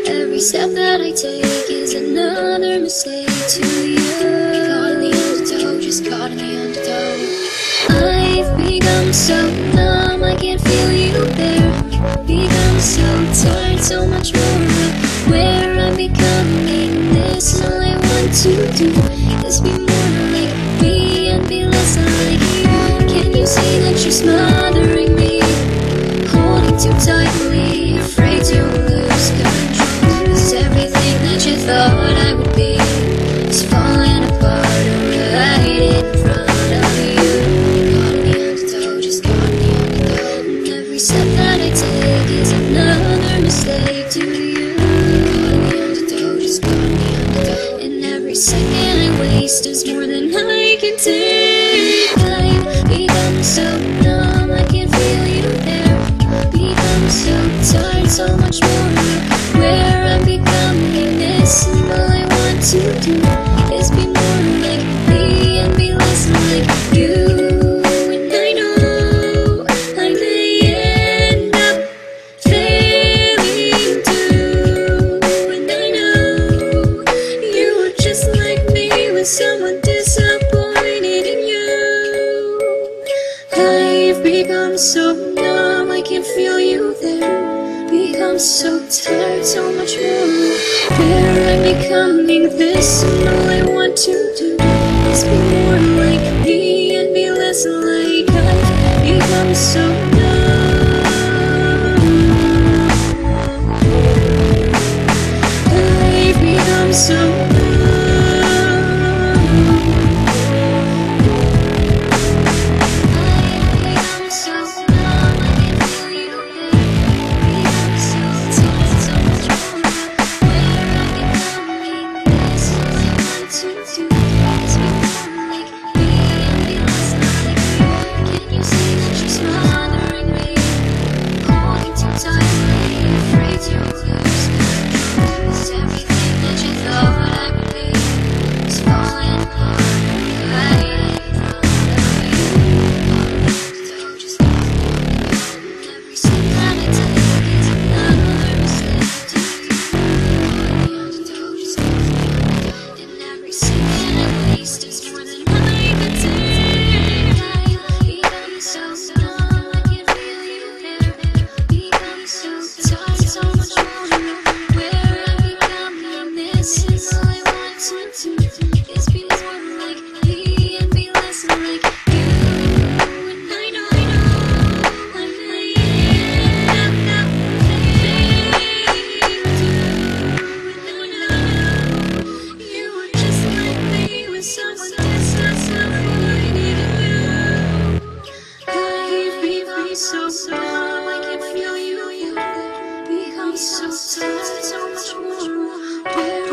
Every step that I take is another mistake to you. Caught in the undertow, just caught in the undertow. I've become so numb, I can't feel you there. Become so tired, so much more of where I'm becoming. This all I want to do is be more like me and be less like you. Can you see that you're smothering me, holding too tightly, afraid to lose control? Everything that you thought I would be is falling apart right in front of you. Caught in the undertow, just caught in the undertow. And every step that I take is another mistake to you. Caught in the undertow, just caught in the undertow. And every second I waste is more than I can take. I've become so numb, I can't feel you there. Become so tired, so much more where I'm becoming. This and all I want to do is be more like me and be less like you. And I know I may end up failing too. And I know you were just like me with someone disappointed in you. I've become so numb, I can't feel you there. Become so tired, so much more where I'm becoming. This and all I want to do is be more like me and be less like I've become so numb. I've become so numb. So much more.